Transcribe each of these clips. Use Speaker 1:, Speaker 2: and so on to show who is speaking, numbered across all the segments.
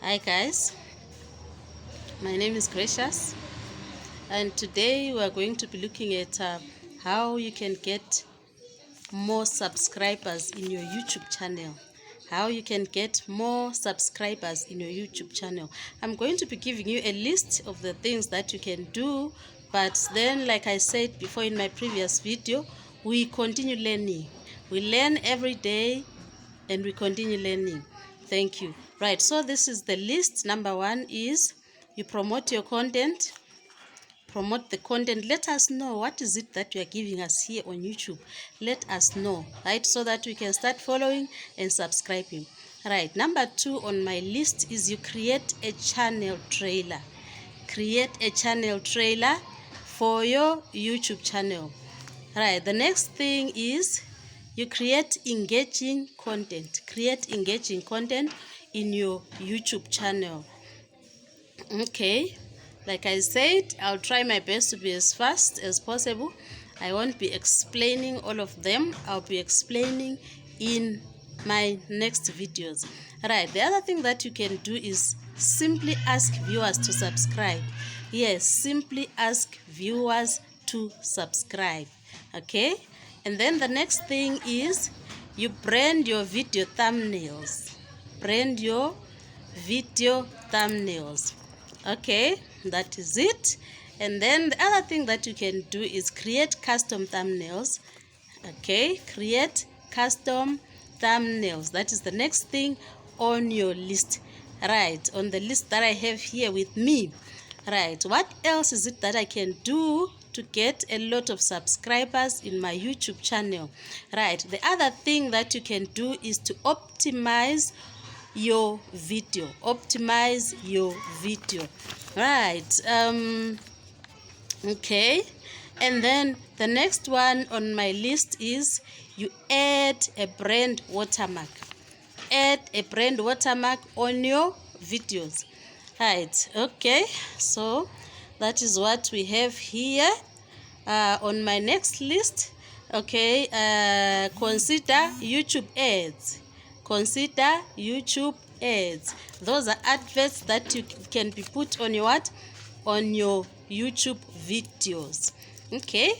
Speaker 1: Hi guys, my name is Gracious, and today we are going to be looking at how you can get more subscribers in your YouTube channel. How you can get more subscribers in your YouTube channel. I'm going to be giving you a list of the things that you can do, but then, like I said before in my previous video, we continue learning. We learn every day and we continue learning. Thank you. Right, so this is the list. Number one is you promote your content. Promote the content. Let us know what is it that you are giving us here on YouTube. Let us know, right, so that we can start following and subscribing. Right, number two on my list is you create a channel trailer. Create a channel trailer for your YouTube channel. Right, the next thing is you create engaging content. Create engaging content in your YouTube channel. Okay, like I said, I'll try my best to be as fast as possible. I won't be explaining all of them. I'll be explaining in my next videos. Right, the other thing that you can do is simply ask viewers to subscribe. Yes, simply ask viewers to subscribe. Okay, and then the next thing is you brand your video thumbnails. Brand your video thumbnails. Okay, that is it. And then the other thing that you can do is create custom thumbnails. Okay, create custom thumbnails. That is the next thing on your list. Right, on the list that I have here with me. Right, what else is it that I can do to get a lot of subscribers in my YouTube channel? Right, the other thing that you can do is to optimize your video. Optimize your video. Right, okay, and then the next one on my list is you add a brand watermark. Add a brand watermark on your videos. Right, okay, so that is what we have here on my next list. Okay, consider YouTube ads. Consider YouTube ads. Those are adverts that you can be put on your what? On your YouTube videos. Okay,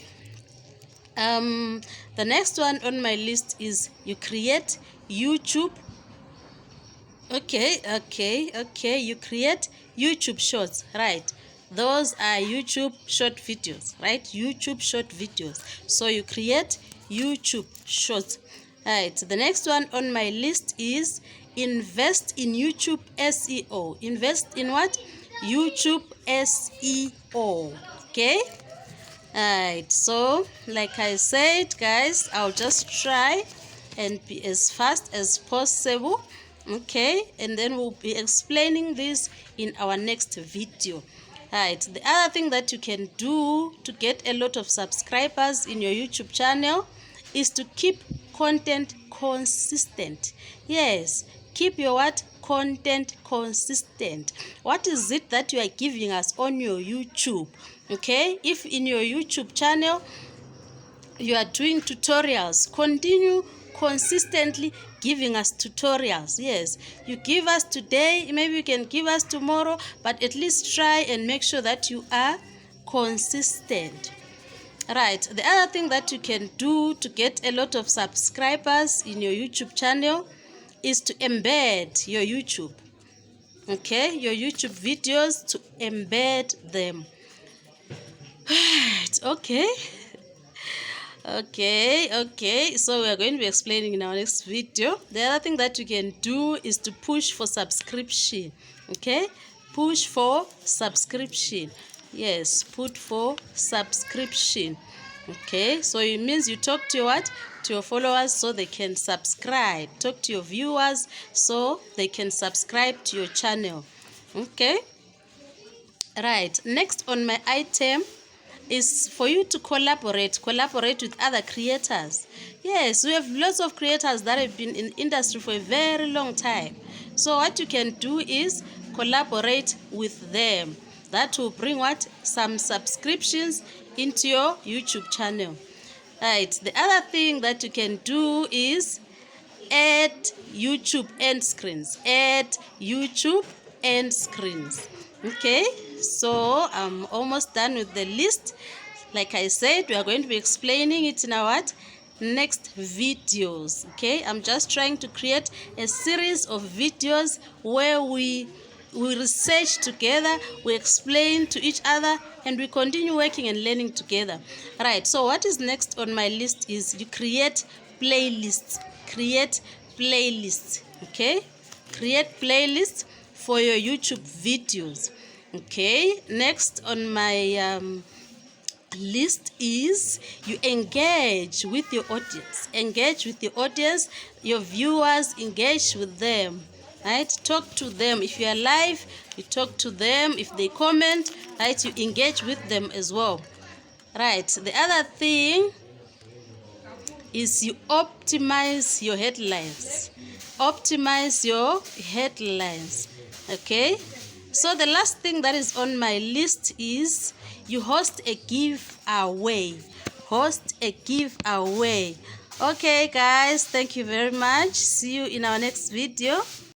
Speaker 1: the next one on my list is you create YouTube. You create YouTube shorts. Right, those are YouTube short videos. Right, YouTube short videos. So you create YouTube shorts. Right, the next one on my list is invest in YouTube SEO. Invest in what? YouTube SEO. Okay, right, so like I said, guys, I'll just try and be as fast as possible. Okay, and then we'll be explaining this in our next video. Right, the other thing that you can do to get a lot of subscribers in your YouTube channel is to keep content consistent. Yes, keep your what? Content consistent. What is it that you are giving us on your YouTube? Okay, if in your YouTube channel you are doing tutorials, continue consistently giving us tutorials. Yes, you give us today, maybe you can give us tomorrow, but at least try and make sure that you are consistent. Right, the other thing that you can do to get a lot of subscribers in your YouTube channel is to embed your YouTube. Okay, your YouTube videos, to embed them. Right, okay. Okay, so we are going to be explaining in our next video. The other thing that you can do is to push for subscription. Okay, push for subscription. Yes, put for subscription. Okay, so it means you talk to your what? To your followers so they can subscribe. Talk to your viewers so they can subscribe to your channel. Okay, right, next on my item is for you to collaborate with other creators. Yes, we have lots of creators that have been in industry for a very long time. So what you can do is collaborate with them. That will bring what? Some subscriptions into your YouTube channel. Right, the other thing that you can do is add YouTube end screens. Add YouTube end screens. Okay, so I'm almost done with the list. Like I said, we are going to be explaining it in our next videos. Okay, I'm just trying to create a series of videos where we research together, we explain to each other, and we continue working and learning together. Right, so what is next on my list is you create playlists. Okay, create playlists for your YouTube videos. Okay, next on my list is you engage with your audience, your viewers. Engage with them, right? Talk to them. If you are live, you talk to them. If they comment, right, you engage with them as well, right? The other thing is you optimize your headlines. Okay, so the last thing that is on my list is you host a giveaway. Okay guys, thank you very much. See you in our next video.